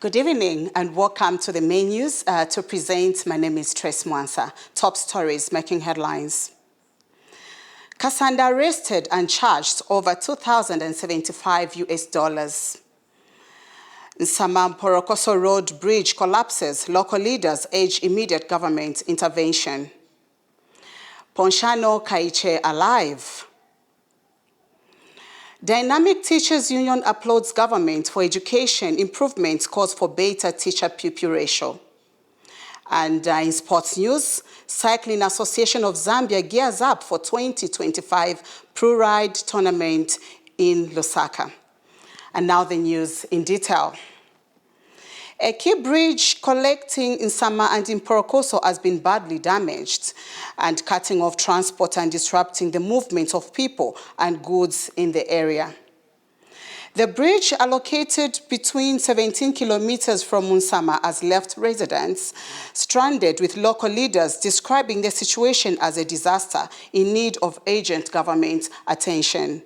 Good evening and welcome to the main news. To present, my name is Trace Mwansa. Top stories making headlines. Kasanda arrested and charged over $2,075. Nsama Porokoso Road Bridge collapses. Local leaders urge immediate government intervention. Ponshano Kaiche alive. Dynamic Teachers Union applauds government for education improvements calls for better teacher-pupil ratio. And in sports news, Cycling Association of Zambia gears up for 2025 Pro Ride tournament in Lusaka. And now the news in detail. A key bridge connecting Nsama and Mporokoso has been badly damaged and cutting off transport and disrupting the movement of people and goods in the area. The bridge, allocated between 17 kilometers from Nsama, has left residents stranded, with local leaders describing the situation as a disaster in need of urgent government attention.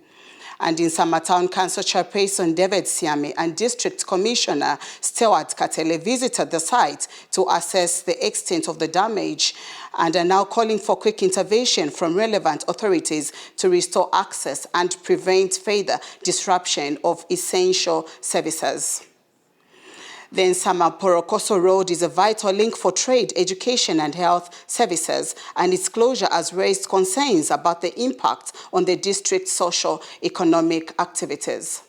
And in Nsama Town Council Chairperson David Siame and District Commissioner Stewart Katele visited the site to assess the extent of the damage and are now calling for quick intervention from relevant authorities to restore access and prevent further disruption of essential services. The Nsama Porokoso Road is a vital link for trade, education and health services, and its closure has raised concerns about the impact on the district's socio-economic activities.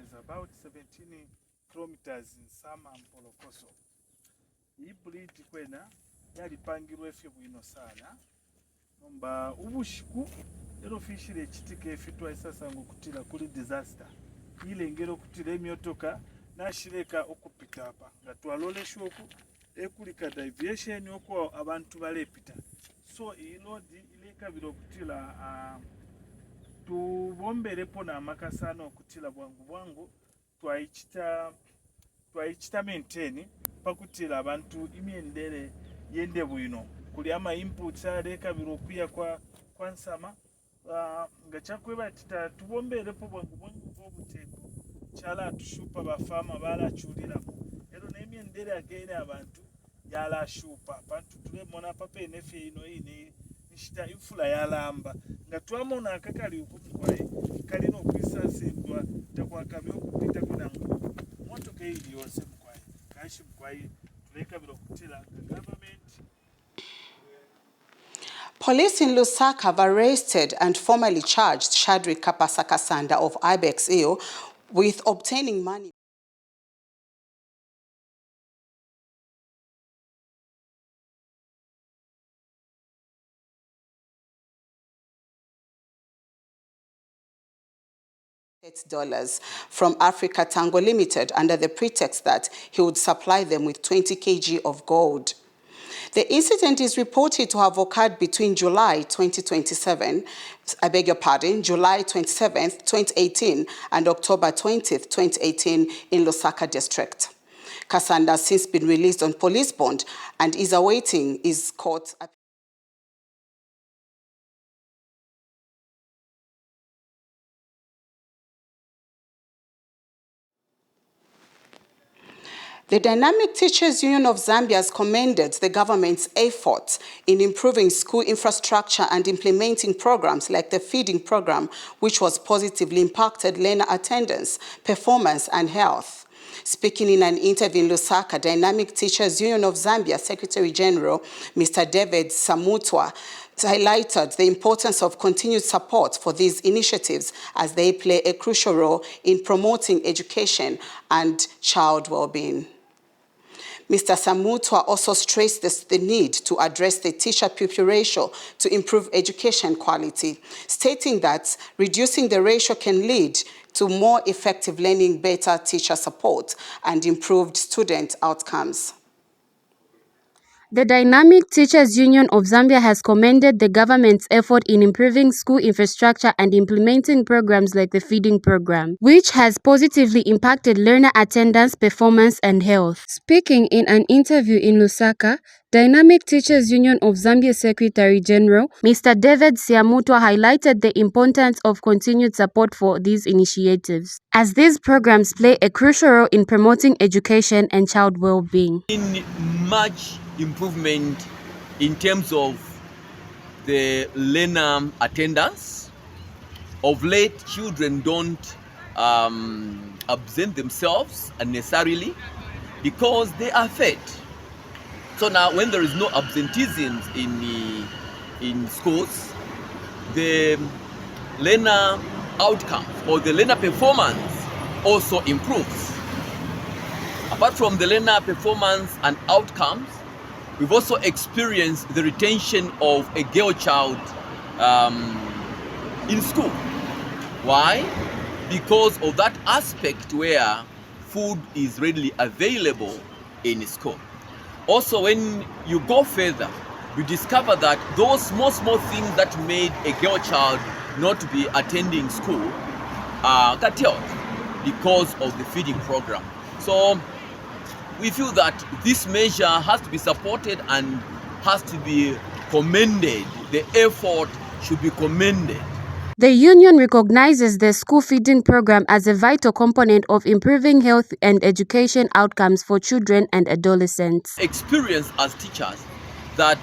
Is about 17 kilometers in Nsama and Porokoso. This bridge kwena yalipangirwa efye bwino sana. Nomba ubushiku ero fishire chitike efitwa isasa ngokutira kuli disaster. Ile ngero kutira emyotoka nashireka okupita hapa. Ngatwaloleshwa oku ekulika deviation okwo abantu balepita. So iyi road ileka biro kutira tubomberepo n'amakasano okutira bwangu twaichita maintain pakutira abantu imyendere yende bwino kuli ama inputs aleka biro kuya kwa Nsama ngachakweba tita tubomberepo bwangu obuteko chala tushupa bafama balachulirako ero n'emyendere agere abantu yala shupa abantu tulemona pape nefe ino ine nishita ifula yalamba ngatwamona akakali ukukwaye kalino kwisasindwa takwakabyo kupita kuna moto keili yose mkwaye kashi mkwaye tuleka biro kutila government. Police in Lusaka have arrested and formally charged Shadri Kapasakasanda of Ibex Eo with obtaining money. $8 from Africa Tango Limited under the pretext that he would supply them with 20 kg of gold. The incident is reported to have occurred between July 27th, July 27th, 2018 and October 20th, 2018 in Lusaka district. Kasanda has since been released on police bond and is awaiting his court appeal. The Dynamic Teachers Union of Zambia has commended the government's efforts in improving school infrastructure and implementing programs like the feeding program, which was positively impacted learner attendance, performance, and health. Speaking in an interview in Lusaka, Dynamic Teachers Union of Zambia Secretary General Mr. David Samutwa highlighted the importance of continued support for these initiatives as they play a crucial role in promoting education and child well-being. Mr. Samutwa also stressed the need to address the teacher-pupil ratio to improve education quality, stating that reducing the ratio can lead to more effective learning, better teacher support, and improved student outcomes. The Dynamic Teachers Union of Zambia has commended the government's effort in improving school infrastructure and implementing programs like the feeding program, which has positively impacted learner attendance, performance, and health. Speaking in an interview in Lusaka, Dynamic Teachers Union of Zambia Secretary General, Mr. David Siamutwa, highlighted the importance of continued support for these initiatives, as these programs play a crucial role in promoting education and child well-being. In much improvement in terms of the learner attendance. Of late, children don't absent themselves unnecessarily because they are fed. So now when there is no absenteeism in schools, the learner outcome or the learner performance also improves. Apart from the learner performance and outcomes, we've also experienced the retention of a girl child in school. Why? Because of that aspect where food is readily available in school. Also, when you go further, you discover that those small things that made a girl child not to be attending school are curtailed because of the feeding program. So we feel that this measure has to be supported and has to be commended. The effort should be commended. The union recognizes the school feeding program as a vital component of improving health and education outcomes for children and adolescents. Experience as teachers that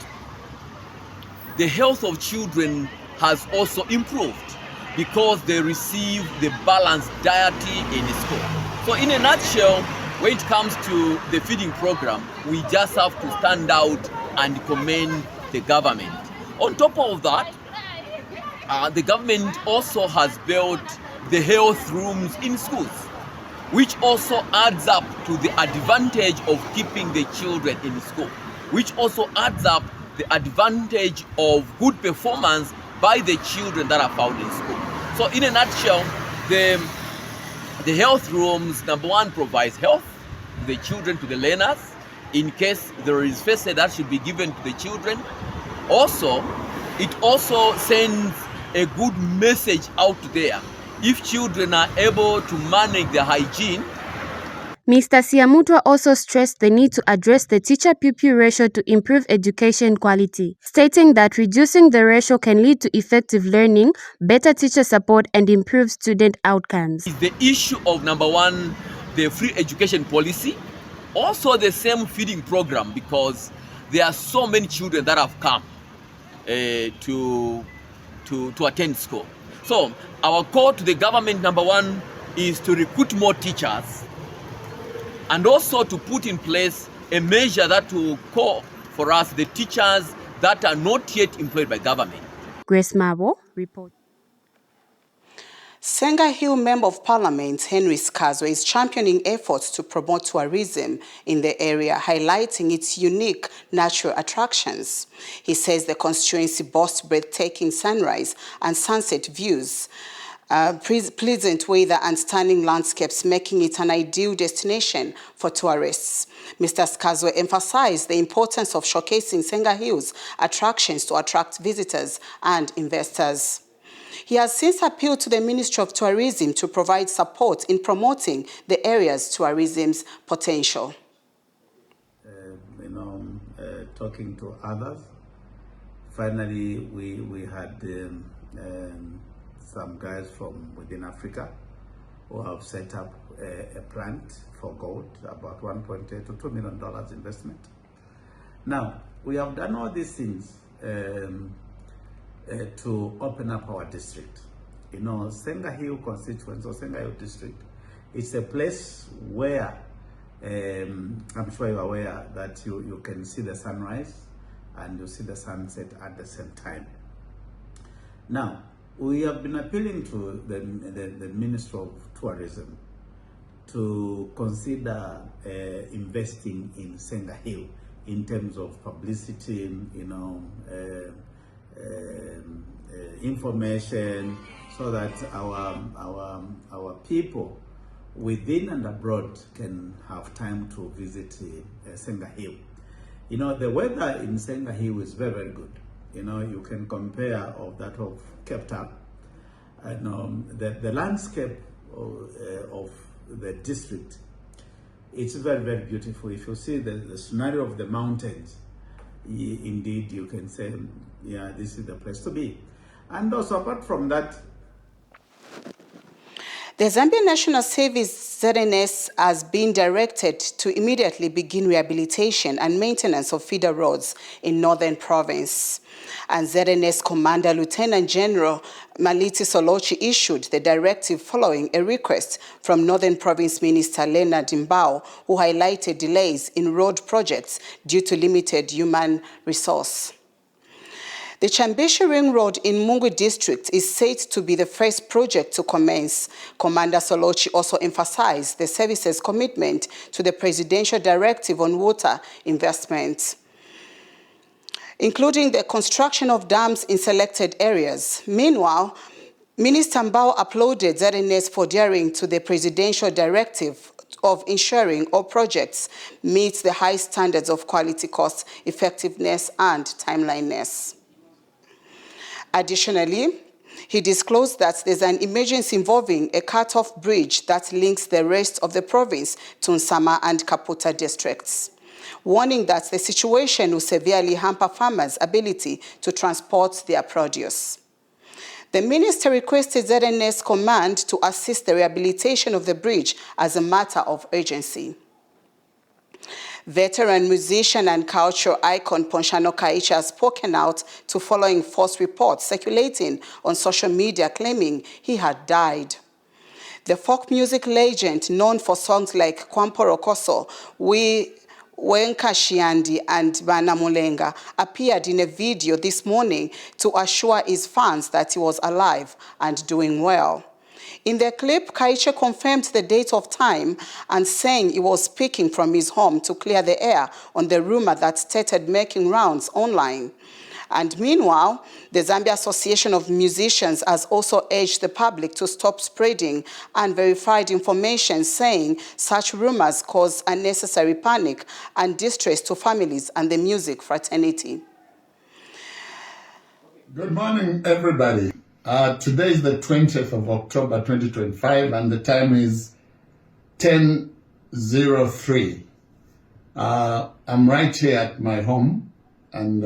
the health of children has also improved because they receive the balanced dietary in school. So in a nutshell, when it comes to the feeding program, we just have to stand out and commend the government. On top of that, the government also has built the health rooms in schools, which also adds up to the advantage of keeping the children in school, which also adds up the advantage of good performance by the children that are found in school. So in a nutshell, the health rooms, number one, provides health to the children, to the learners, in case there is first aid that should be given to the children. Also, it also sends a good message out there. If children are able to manage their hygiene. Mr. Siamutwa also stressed the need to address the teacher-pupil ratio to improve education quality, stating that reducing the ratio can lead to effective learning, better teacher support, and improved student outcomes. The issue of, number one, the free education policy, also the same feeding program, because there are so many children that have come to attend school. So our call to the government, number one, is to recruit more teachers and also to put in place a measure that will call for us the teachers that are not yet employed by government. Grace Mabo, report. Senga Hill Member of Parliament Henry Skazwe is championing efforts to promote tourism in the area, highlighting its unique natural attractions. He says the constituency boasts breathtaking sunrise and sunset views, pleasant weather and stunning landscapes, making it an ideal destination for tourists. Mr. Skazwe emphasized the importance of showcasing Senga Hill's attractions to attract visitors and investors. He has since appealed to the Ministry of Tourism to provide support in promoting the area's tourism's potential. Talking to others, finally we had some guys from within Africa who have set up a plant for gold, about $1.8 to $2 million investment. Now, we have done all these things to open up our district. Senga Hill constituency or Senga Hill district, it's a place where I'm sure you're aware that you can see the sunrise and you see the sunset at the same time. Now, we have been appealing to the Ministry of Tourism to consider investing in Senga Hill in terms of publicity, information, so that our people within and abroad can have time to visit Senga Hill. You know, the weather in Senga Hill is very, very good. You know, you can compare of that of Cape Town. And the landscape of the district, it's very, very beautiful. If you see the scenario of the mountains, indeed you can say, yeah, this is the place to be. And also apart from that, the Zambian National Service ZNS has been directed to immediately begin rehabilitation and maintenance of feeder roads in Northern Province. And ZNS Commander Lieutenant General Maliti Solochi issued the directive following a request from Northern Province Minister Leonard Mbao, who highlighted delays in road projects due to limited human resource. The Chambeshi Ring Road in Mungu District is said to be the first project to commence. Commander Solochi also emphasized the service's commitment to the Presidential Directive on Water Investment, including the construction of dams in selected areas. Meanwhile, Minister Mbao applauded ZNS for adhering to the Presidential Directive of ensuring all projects meet the high standards of quality, cost, effectiveness, and timeliness. Additionally, he disclosed that there's an emergency involving a cut-off bridge that links the rest of the province to Nsama and Kaputa districts, warning that the situation will severely hamper farmers' ability to transport their produce. The minister requested ZNS Command to assist the rehabilitation of the bridge as a matter of urgency. Veteran musician and cultural icon Ponshano Kaicha has spoken out to following false reports circulating on social media claiming he had died. The folk music legend, known for songs like Kwampo Rokoso, Wenka Shiandi, and Bana Mulenga, appeared in a video this morning to assure his fans that he was alive and doing well. In the clip, Kaicha confirmed the date of time and saying he was speaking from his home to clear the air on the rumor that started making rounds online. And meanwhile, the Zambia Association of Musicians has also urged the public to stop spreading unverified information, saying such rumors cause unnecessary panic and distress to families and the music fraternity. Good morning, everybody. Today is the 20th of October 2025 and the time is 10:03. I'm right here at my home and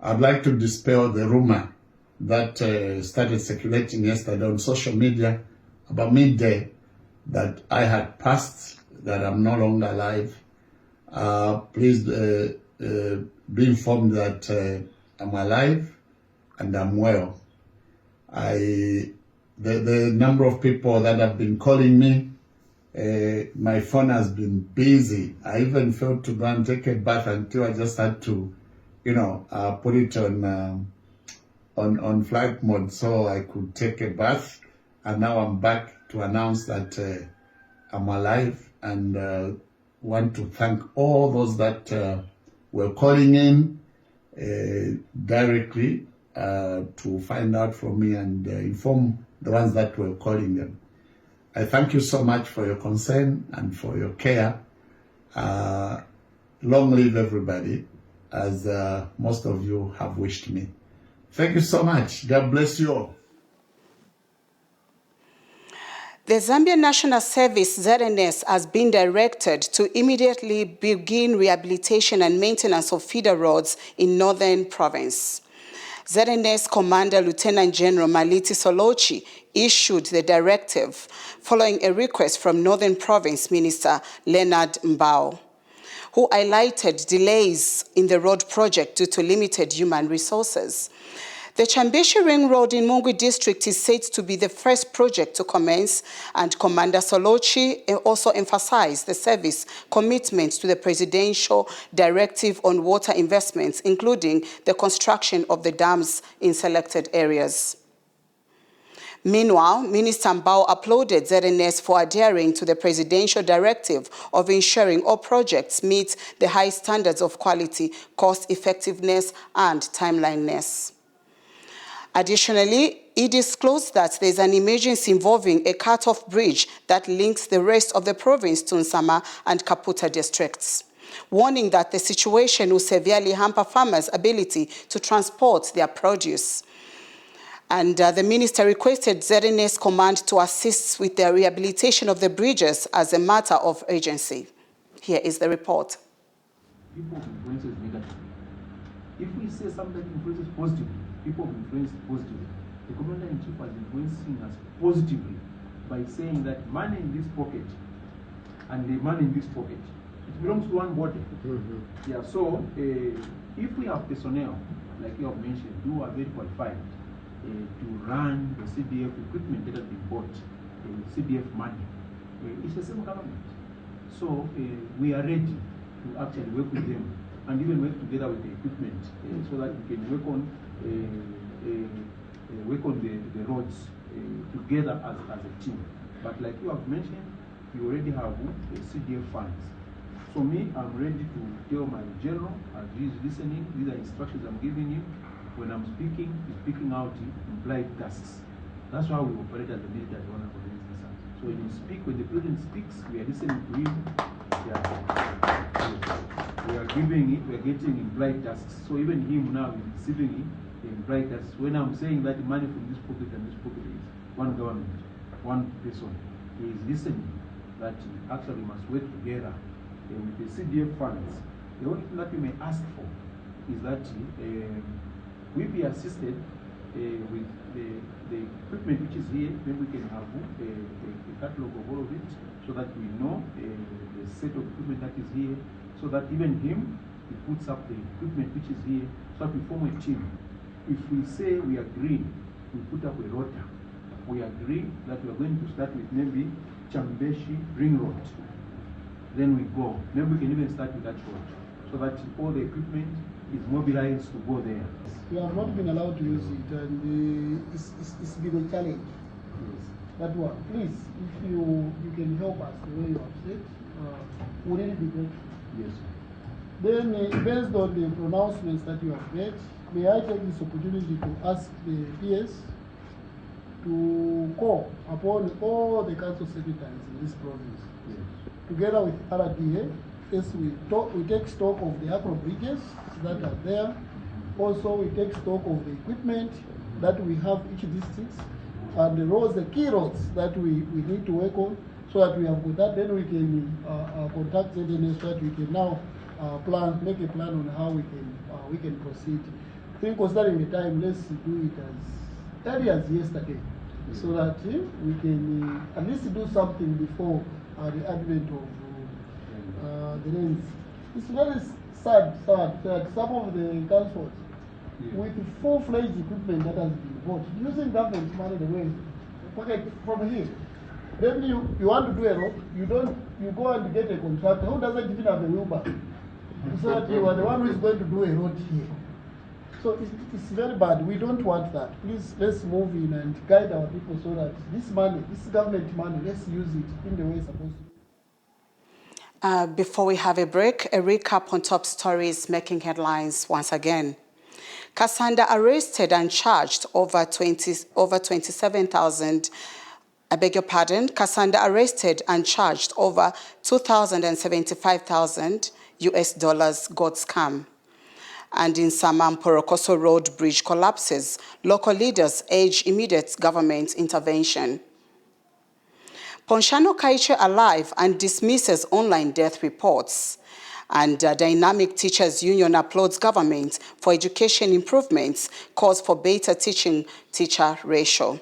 I'd like to dispel the rumor that started circulating yesterday on social media about midday that I had passed, that I'm no longer alive. Please be informed that I'm alive and I'm well. The number of people that have been calling me, my phone has been busy. I even failed to go and take a bath until I just had to, put it on flight mode so I could take a bath. And now I'm back to announce that I'm alive, and want to thank all those that were calling in directly to find out from me and inform the ones that were calling them. I thank you so much for your concern and for your care. Long live everybody, as most of you have wished me. Thank you so much. God bless you all. The Zambian National Service ZNS has been directed to immediately begin rehabilitation and maintenance of feeder roads in Northern Province. ZNS Commander Lieutenant General Maliti Solochi issued the directive following a request from Northern Province Minister Leonard Mbao, who highlighted delays in the road project due to limited human resources. The Chambeshi Ring Road in Mungu District is said to be the first project to commence, and Commander Solochi also emphasized the service commitment to the Presidential Directive on Water Investments, including the construction of the dams in selected areas. Meanwhile, Minister Mbao applauded ZNS for adhering to the Presidential Directive of ensuring all projects meet the high standards of quality, cost effectiveness, and timeliness. Additionally, he disclosed that there is an emergency involving a cut-off bridge that links the rest of the province to Nsama and Kaputa districts, warning that the situation will severely hamper farmers' ability to transport their produce. And the minister requested ZNS Command to assist with the rehabilitation of the bridges as a matter of urgency. Here is the report. People influence us negatively. If we say something influences positively, people influence positively. The Commander-in-Chief is influencing us positively by saying that money in this pocket and the money in this pocket, it belongs to one body. Yeah, so if we have personnel, like you have mentioned, who are very qualified to run the CDF equipment that has been bought, CDF money, it's the same government. So we are ready to actually work with them and even work together with the equipment so that we can work on the roads together as a team. But like you have mentioned, we already have CDF funds. So me, I'm ready to tell my general, as he's listening, these are instructions I'm giving him. When I'm speaking, he's speaking out implied tasks. That's how we operate as a military organization. So when you speak, when the president speaks, we are listening to him. Yeah. We are giving it, we are getting implied tasks. So even him now is receiving it, the implied tasks. When I'm saying that the money from this pocket and this pocket is one government, one person, he is listening that actually we must work together with the CDF funds. The only thing that we may ask for is that we be assisted with the equipment which is here. Maybe we can have a catalog of all of it so that we know the set of equipment that is here, so that even him, he puts up the equipment which is here, so that we form a team. If we say we agree, we put up a rota. We agree that we are going to start with maybe Chambeshi Ring Road. Then we go. Maybe we can even start with that road, so that all the equipment is mobilized to go there. We have not been allowed to use it, and it's been a challenge. Yes. That one, please, if you can help us the way you have said, would it be grateful? Yes. Then, based on the pronouncements that you have made, may I take this opportunity to ask the PS to call upon all the council secretaries in this province, Yes. together with RDA. First, we take stock of the agro bridges that are there. Also, we take stock of the equipment that we have each district, and the roads, the key roads that we need to work on, so that we have got that. Then we can contact ZNS so that we can now make a plan on how we can proceed. I think considering the time, let's do it as early as yesterday, so that we can at least do something before the advent of the rains. It's very sad that some of the councils, with full-fledged equipment that has been bought, using government money the way, okay, from here. Then you want to do a road, you go and get a contractor who doesn't even have a wheelbarrow. So that you are the one who is going to do a road here. So it's very bad. We don't want that. Please, let's move in and guide our people so that this money, this government money, let's use it in the way it's supposed to. Before we have a break, a recap on top stories making headlines once again. Kasanda arrested and charged over 27,000. I beg your pardon. Kasanda arrested and charged over $2,075,000 got scam. And in Samam, Porokoso Road bridge collapses. Local leaders urge immediate government intervention. Ponshano Kaiche alive and dismisses online death reports. And Dynamic Teachers Union applauds government for education improvements, calls for better teacher ratio.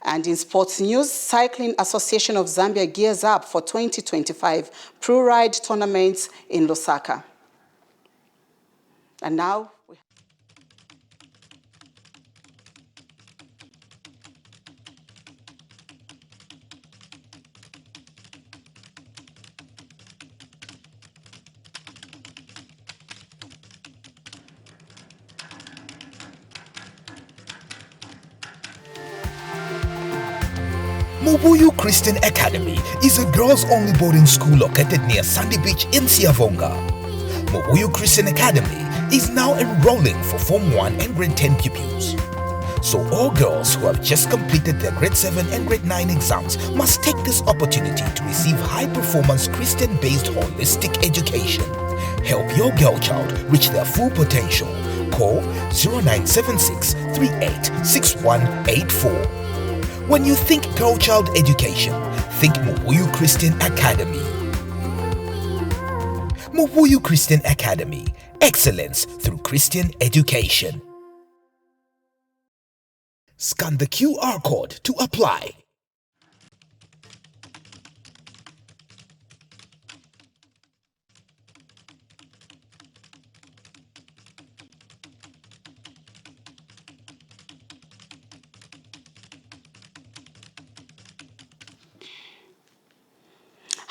And in sports news, Cycling Association of Zambia gears up for 2025 Pro Ride tournaments in Lusaka. And now, Mubuyu Christian Academy is a girls-only boarding school located near Sandy Beach in Siavonga. Mubuyu Christian Academy is now enrolling for Form 1 and Grade 10 pupils. So all girls who have just completed their grade 7 and grade 9 exams must take this opportunity to receive high-performance Christian-based holistic education. Help your girl child reach their full potential. Call 0976 386184. When you think girl child education, think Muvi Christian Academy. Muvi Christian Academy. Excellence through Christian education. Scan the QR code to apply.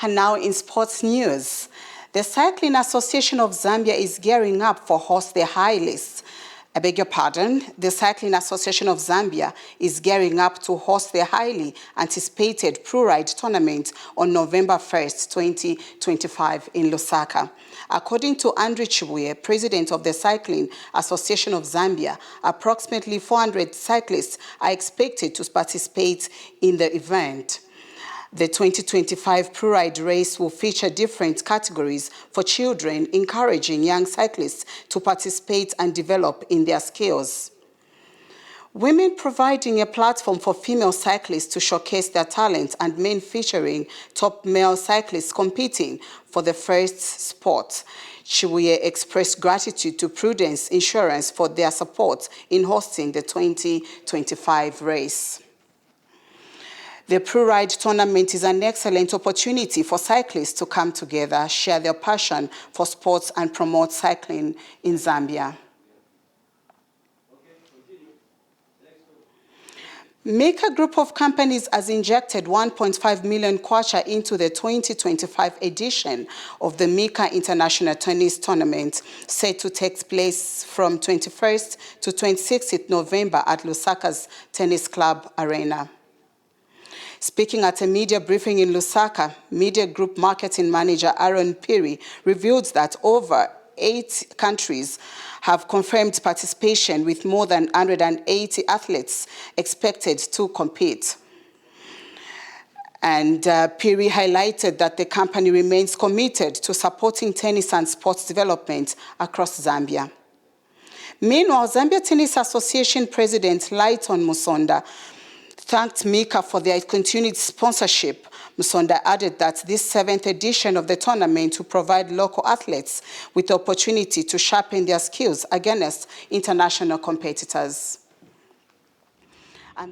And now in sports news, the Cycling Association of Zambia is gearing up for host the high list. I beg your pardon, the Cycling Association of Zambia is gearing up to host the highly anticipated Pro-Ride tournament on November 1st, 2025 in Lusaka. According to Andrew Chibuye, president of the Cycling Association of Zambia, approximately 400 cyclists are expected to participate in the event. The 2025 Pro-Ride race will feature different categories for children, encouraging young cyclists to participate and develop in their skills. Women providing a platform for female cyclists to showcase their talent, and men featuring top male cyclists competing for the first spot. Chibuye expressed gratitude to Prudence Insurance for their support in hosting the 2025 race. The Pro-Ride tournament is an excellent opportunity for cyclists to come together, share their passion for sports, and promote cycling in Zambia. Maker Group of Companies has injected 1.5 million kwacha into the 2025 edition of the Mika International Tennis Tournament, set to take place from 21st to 26th November at Lusaka's Tennis Club Arena. Speaking at a media briefing in Lusaka, Media Group Marketing Manager Aaron Piri revealed that over 8 countries have confirmed participation, with more than 180 athletes expected to compete. And Piri highlighted that the company remains committed to supporting tennis and sports development across Zambia. Meanwhile, Zambia Tennis Association President Lighton Musonda thanked Mika for their continued sponsorship. Musonda added that this 7th edition of the tournament will provide local athletes with the opportunity to sharpen their skills against international competitors.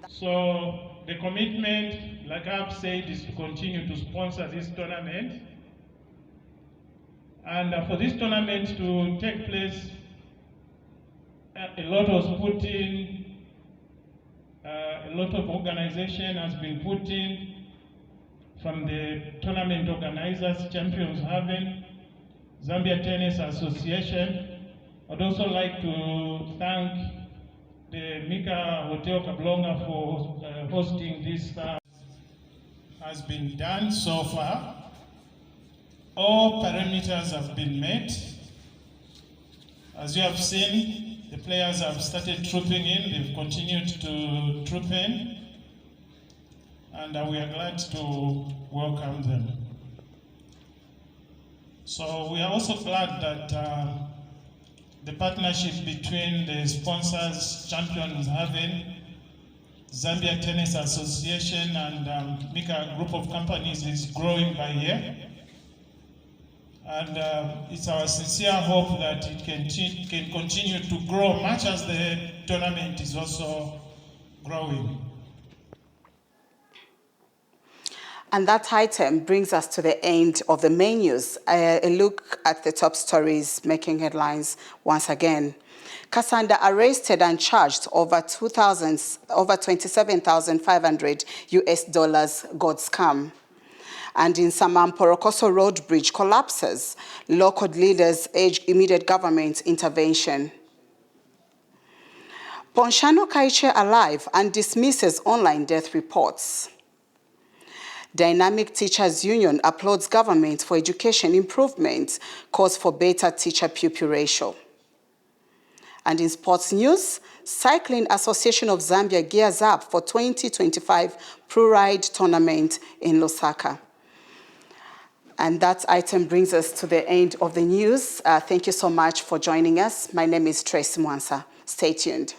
So the commitment, like I've said, is to continue to sponsor this tournament. And for this tournament to take place, a lot was put in. A lot of organization has been put in from the tournament organizers, Champions Haven, Zambia Tennis Association. I'd also like to thank the Mika Hotel Kablonga for hosting this. Has been done so far. All parameters have been met. As you have seen, the players have started trooping in. They've continued to troop in, and we are glad to welcome them. So we are also glad that the partnership between the sponsors, Champions Haven, Zambia Tennis Association, and Mika Group of Companies is growing by year. And it's our sincere hope that it can continue to grow much as the tournament is also growing. And that item brings us to the end of the main news. A look at the top stories making headlines once again. Kasanda arrested and charged over $27,500 gold scam. And in Samam, Porokoso Road Bridge collapses. Local leaders urge immediate government intervention. Ponshano Kaiche alive and dismisses online death reports. Dynamic Teachers Union applauds government for education improvement, calls for better teacher-pupil ratio. And in sports news, Cycling Association of Zambia gears up for 2025 Pro Ride Tournament in Lusaka. And that item brings us to the end of the news. Thank you so much for joining us. My name is Tracy Mwansa. Stay tuned.